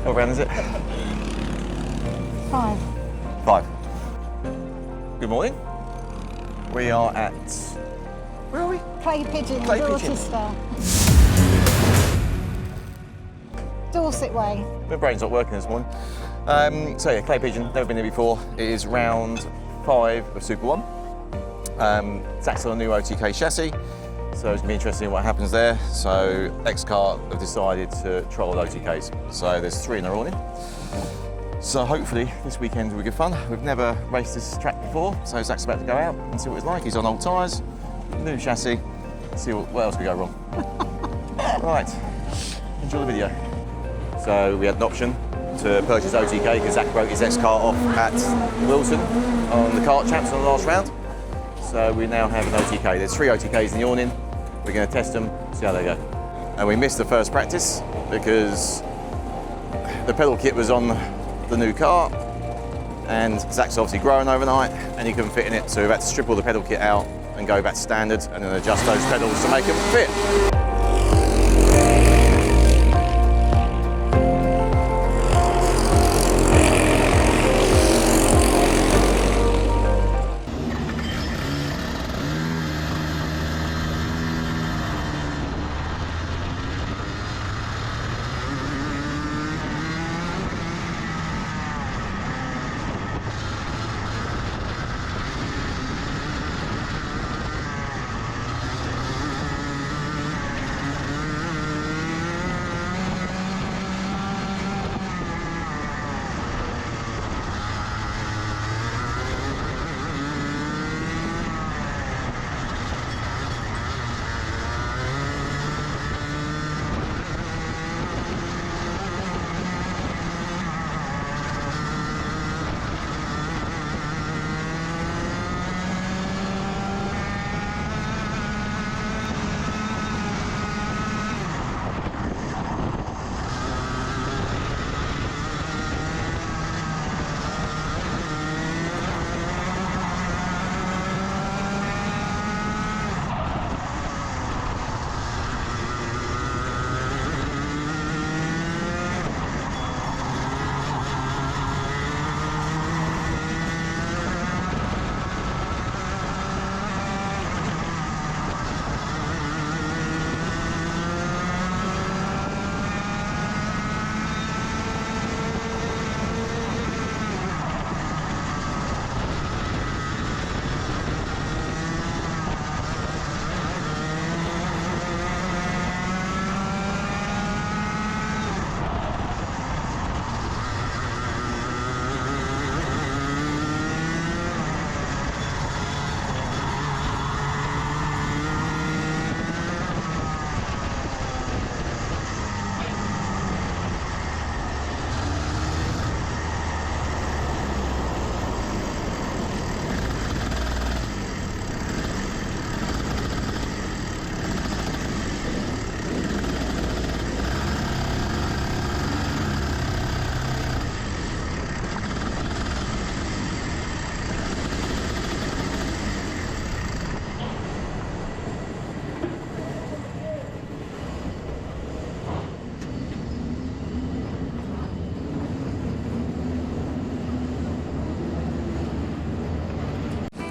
What round is it? 5. 5. Good morning. We are at... Where are we? Clay Pigeon, Clay Pigeon. Dorchester. Dorset Way. My brain's not working this morning. So yeah, Clay Pigeon, never been there before. It is round 5 of Super 1. Zach's on a new OTK chassis, so it's going to be interesting what happens there. So Kart have decided to trial OTKs. So there's 3 in the running. So hopefully this weekend will be good fun. We've never raced this track before, so Zach's about to go out and see what it's like. He's on old tyres, new chassis, see what else could go wrong. Right, enjoy the video. So we had an option to purchase OTK because Zach broke his X-Kart off at Wilton on the Kart Champs on the last round. So we now have an OTK. There's 3 OTKs in the awning. We're going to test them, see how they go. And we missed the first practice because the pedal kit was on the new car, and Zach's obviously growing overnight and he couldn't fit in it, so we've had to strip all the pedal kit out and go back to standard and then adjust those pedals to make them fit.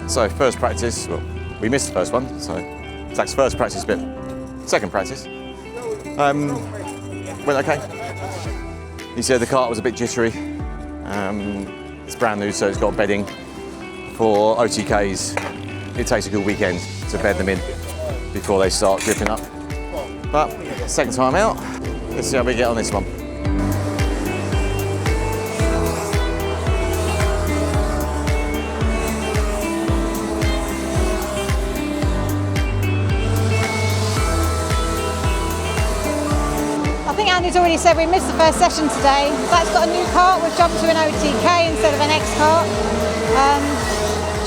So first practice, well, we missed the first one, so Zach's first practice bit. Second practice, went okay. He said the kart was a bit jittery. It's brand new, so it's got bedding. For OTKs, it takes a good weekend to bed them in before they start gripping up. But second time out, let's see how we get on this one. Andy's already said we missed the first session today. Zach's got a new kart, we've jumped to an OTK instead of an X-Kart.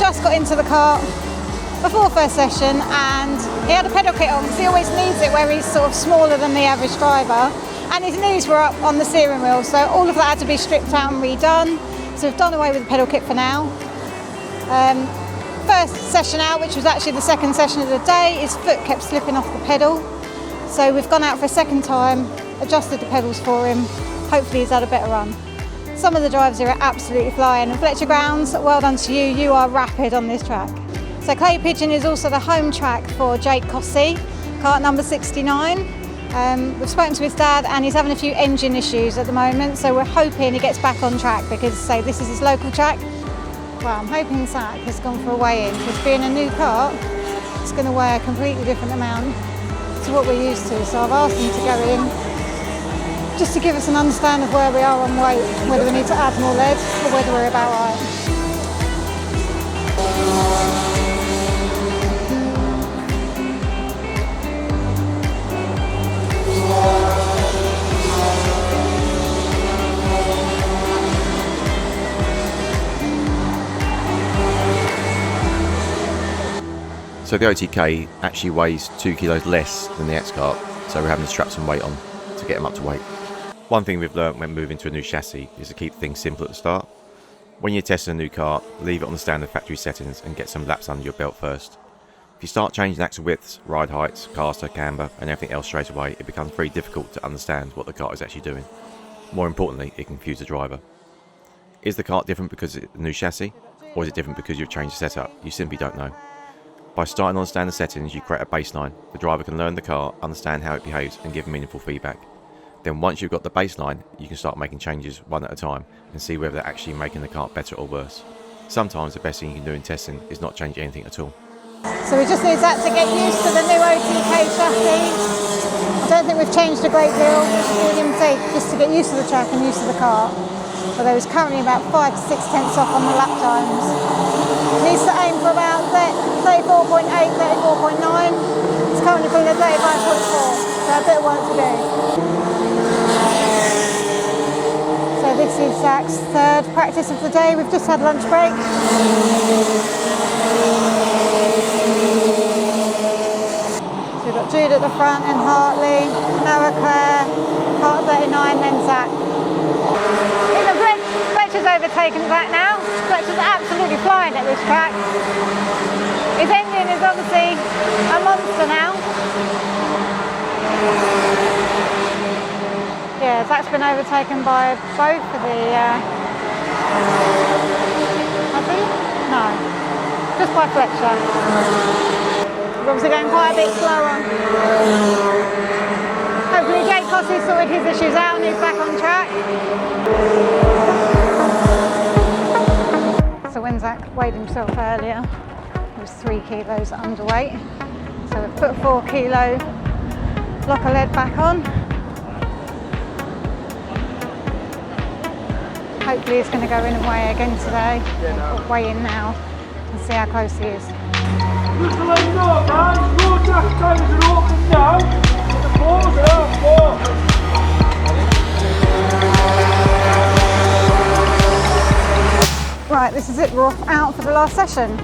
Just got into the kart before first session and he had a pedal kit on because he always needs it where he's sort of smaller than the average driver, and his knees were up on the steering wheel, so all of that had to be stripped out and redone. So we've done away with the pedal kit for now. First session out, which was actually the second session of the day, his foot kept slipping off the pedal. So we've gone out for a second time, adjusted the pedals for him, hopefully he's had a better run. Some of the drivers here are absolutely flying, and Fletcher Grounds, well done to you, you are rapid on this track. So Clay Pigeon is also the home track for Jake Cossey, kart number 69. We've spoken to his dad and he's having a few engine issues at the moment, so we're hoping he gets back on track because, say, this is his local track. Well, I'm hoping Zach has gone for a weigh-in, because being a new kart, it's going to weigh a completely different amount to what we're used to. So I've asked him to go in, just to give us an understanding of where we are on weight, whether we need to add more lead or whether we're about right. So the OTK actually weighs 2 kilos less than the X-Kart, so we're having to strap some weight on to get them up to weight. One thing we've learned when moving to a new chassis is to keep things simple at the start. When you're testing a new kart, leave it on the standard factory settings and get some laps under your belt first. If you start changing axle widths, ride heights, caster, camber and everything else straight away, it becomes very difficult to understand what the kart is actually doing. More importantly, it confuses the driver. Is the kart different because it's a new chassis, or is it different because you've changed the setup? You simply don't know. By starting on the standard settings, you create a baseline. The driver can learn the car, understand how it behaves and give meaningful feedback. Then once you've got the baseline, you can start making changes one at a time and see whether they're actually making the kart better or worse. Sometimes the best thing you can do in testing is not change anything at all. So we just need Zach to get used to the new OTK chassis. I don't think we've changed a great deal. We didn't take just to get used to the track and used to the kart. Although he's currently about 5 to 6 tenths off on the lap times. He needs to aim for about 34.8, 34.9. He's currently pulling at 35.4, so a bit of work to do. So this is Zach's third practice of the day. We've just had lunch break. So we've got Jude at the front and Hartley, Noah, Claire, Kart 39, then Zach. Fletcher's overtaken Zach now. Fletcher's absolutely flying at this track. His engine is obviously a monster now. Yeah, Zach's been overtaken by both of the... has he? No, just by Fletcher. He's obviously going quite a bit slower. Hopefully Jake Cossey sorted his issues out and he's back on track. So when Zach weighed himself earlier, he was 3 kilos underweight. So we've put a 4 kilo block of lead back on. Hopefully he's going to go in and weigh again today, or weigh in now, and see how close he is. Just to let you know, guys, road jack tires are open now, but the floors are out. Right, this is it, we're off out for the last session.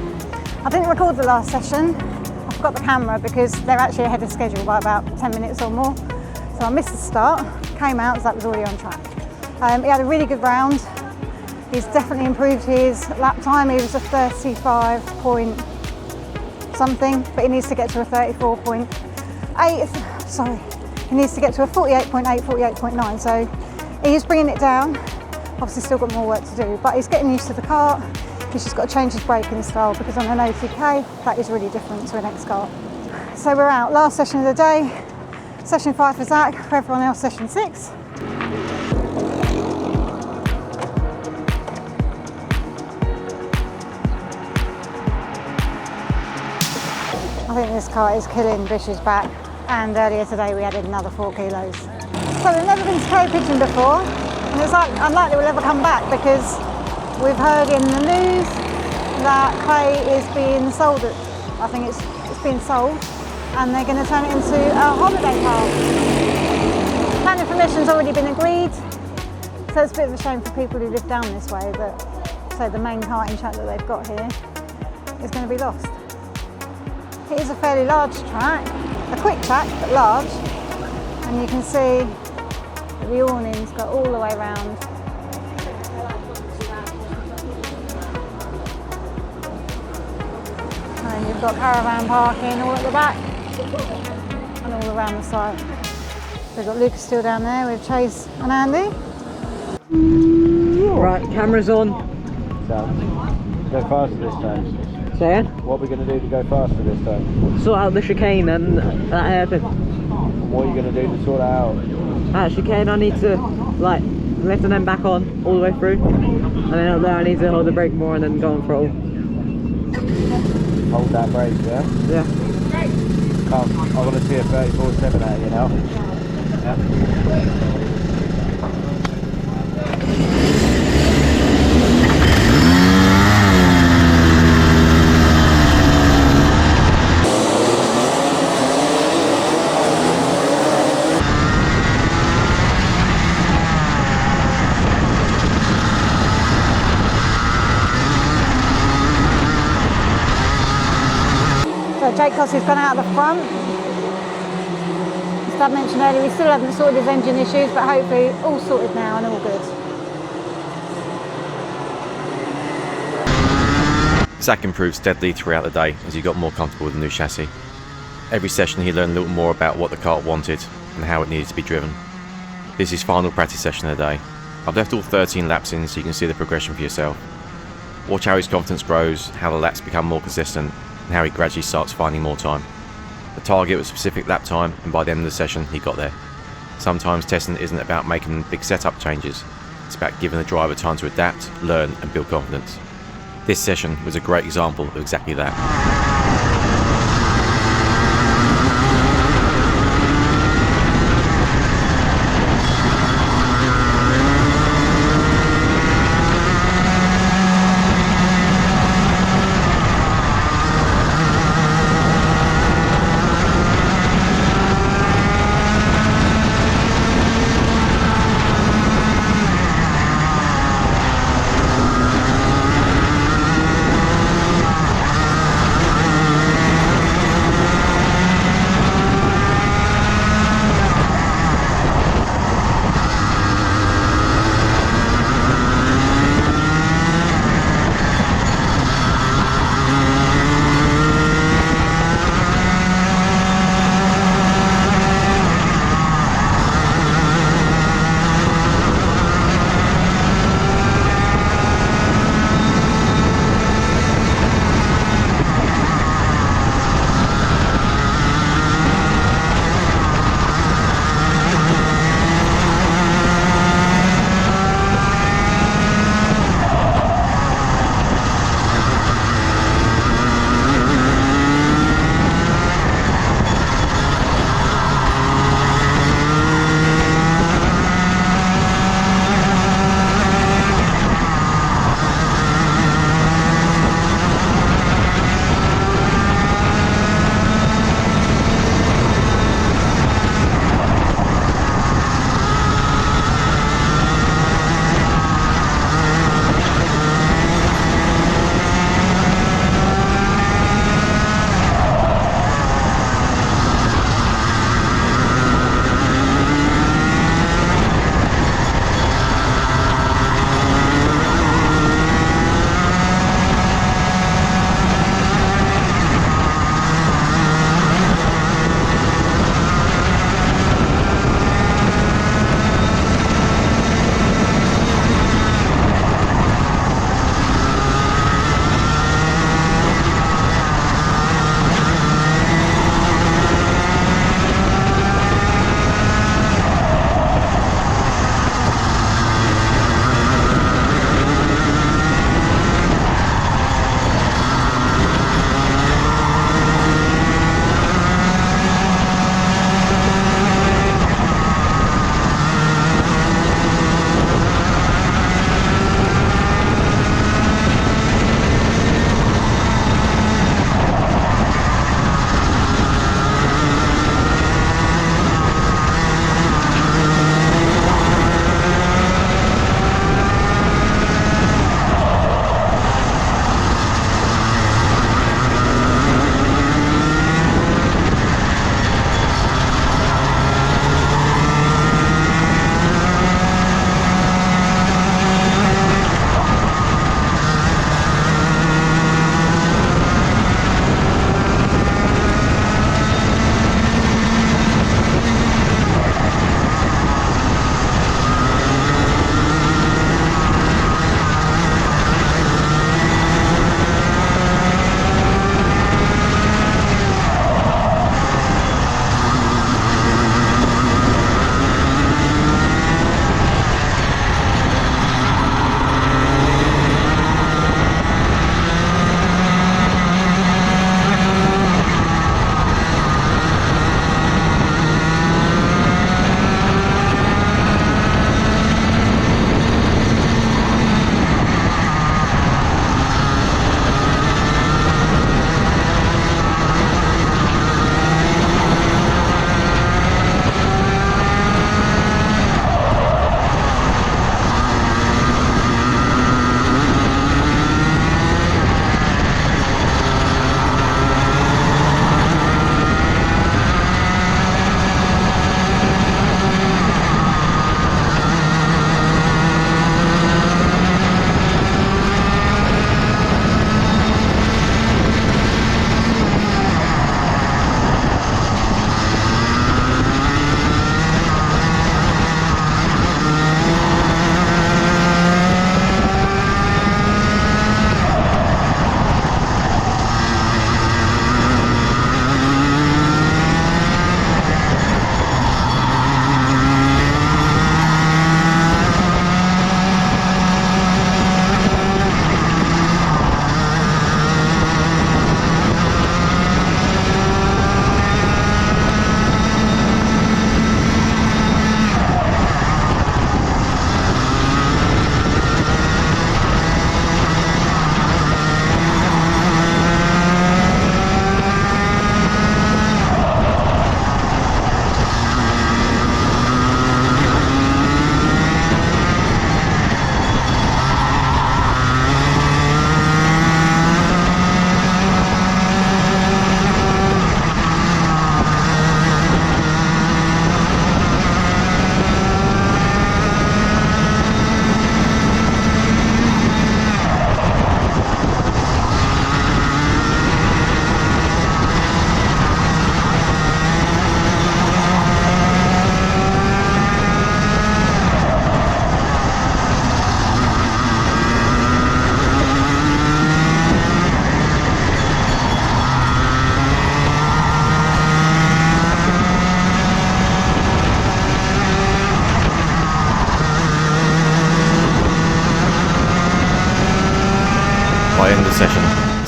I didn't record the last session. I forgot the camera because they're actually ahead of schedule by about 10 minutes or more. So I missed the start, came out, so that was already on track. He had a really good round. He's definitely improved his lap time. He was a 35 point something, but he needs to get to a 34.8, sorry. He needs to get to a 48.8, 48.9, so he's bringing it down. Obviously still got more work to do, but he's getting used to the kart. He's just got to change his braking style because on an OTK, that is really different to an X-Kart. So we're out, last session of the day. Session 5 for Zach, for everyone else session 6. I think this kart is killing Bish's back, and earlier today we added another 4 kilos. So we've never been to Clay Pigeon before, and it's unlikely we'll ever come back because we've heard in the news that Clay is being sold. I think it's being sold, and they're going to turn it into a holiday park. Planning permission's already been agreed, so it's a bit of a shame for people who live down this way that, say, the main karting track that they've got here is going to be lost. It is a fairly large track, a quick track but large, and you can see that the awnings go all the way around. And you've got caravan parking all at the back and all around the side. We've got Lucas still down there with Chase and Andy. Right, camera's on. So, go faster this time. Say it. What are we going to do to go faster this time? Sort out the chicane and that hairpin. And what are you going to do to sort that out? That chicane I need to like lift and then back on all the way through. And then up there I need to hold the brake more and then go on throttle. Hold that brake, yeah? Yeah. Come, I want to see a 34.7 out, you know? Yeah. So Jake Cossey's gone out the front. As Dad mentioned earlier, we still haven't sorted his engine issues, but hopefully all sorted now and all good. Zach improved steadily throughout the day as he got more comfortable with the new chassis. Every session he learned a little more about what the kart wanted and how it needed to be driven. This is his final practice session of the day. I've left all 13 laps in so you can see the progression for yourself. Watch how his confidence grows, how the laps become more consistent, and how he gradually starts finding more time. The target was specific lap time, and by the end of the session he got there. Sometimes testing isn't about making big setup changes, it's about giving the driver time to adapt, learn and build confidence. This session was a great example of exactly that.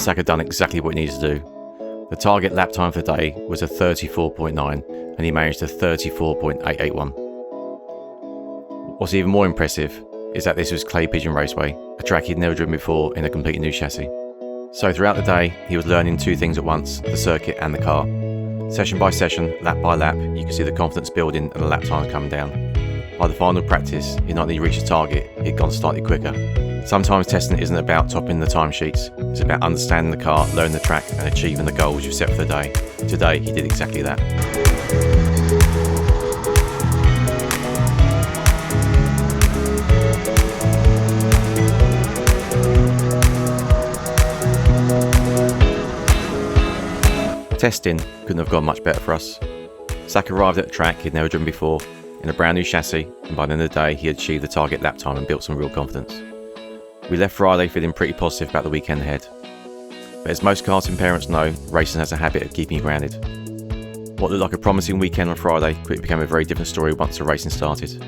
Zach had done exactly what he needed to do. The target lap time for the day was a 34.9 and he managed a 34.881. What's even more impressive is that this was Clay Pigeon Raceway, a track he'd never driven before in a completely new chassis. So throughout the day, he was learning two things at once, the circuit and the car. Session by session, lap by lap, you can see the confidence building and the lap times coming down. By the final practice, he'd not only reached his target, he'd gone slightly quicker. Sometimes testing isn't about topping the timesheets, it's about understanding the car, learning the track and achieving the goals you've set for the day. Today, he did exactly that. Testing couldn't have gone much better for us. Zach arrived at a track he'd never driven before, in a brand new chassis, and by the end of the day he had achieved the target lap time and built some real confidence. We left Friday feeling pretty positive about the weekend ahead. But as most karting parents know, racing has a habit of keeping you grounded. What looked like a promising weekend on Friday quickly became a very different story once the racing started.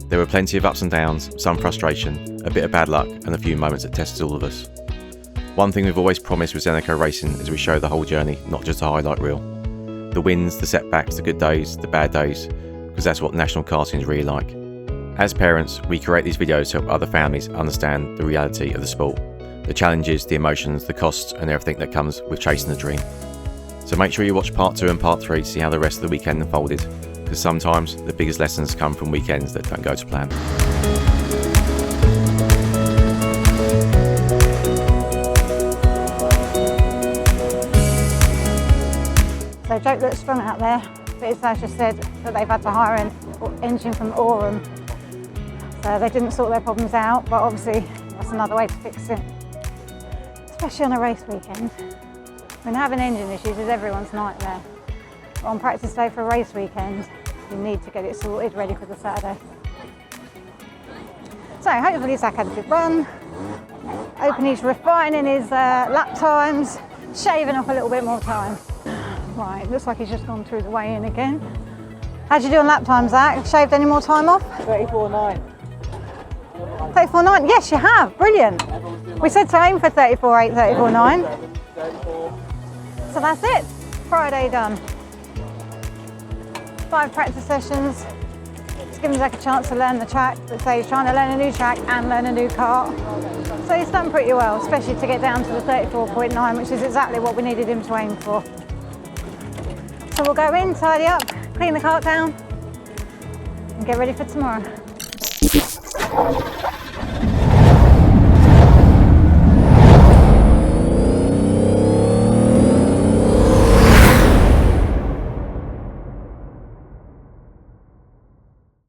There were plenty of ups and downs, some frustration, a bit of bad luck, and a few moments that tested all of us. One thing we've always promised with Zenico Racing is we show the whole journey, not just a highlight reel. The wins, the setbacks, the good days, the bad days, because that's what national karting is really like. As parents, we create these videos to help other families understand the reality of the sport, the challenges, the emotions, the costs, and everything that comes with chasing the dream. So make sure you watch part 2 and part 3 to see how the rest of the weekend unfolded, because sometimes the biggest lessons come from weekends that don't go to plan. So joke that's strong out there, but it's as just said that they've had to hire an engine from Aurum. So they didn't sort their problems out, but obviously that's another way to fix it, especially on a race weekend. I mean, having engine issues is everyone's nightmare. But on practice day for a race weekend, you need to get it sorted, ready for the Saturday. So hopefully Zach had a good run. Hoping he's refining his lap times, shaving off a little bit more time. Right, looks like he's just gone through the weigh-in again. How'd you do on lap time, Zach? Shaved any more time off? 34.9. 34.9? Yes, you have. Brilliant. We said to aim for 34.8, 34.9. So that's it. Friday done. 5 practice sessions. It's given Zach a chance to learn the track. Let's say he's trying to learn a new track and learn a new kart. So he's done pretty well, especially to get down to the 34.9, which is exactly what we needed him to aim for. So we'll go in, tidy up, clean the kart down, and get ready for tomorrow.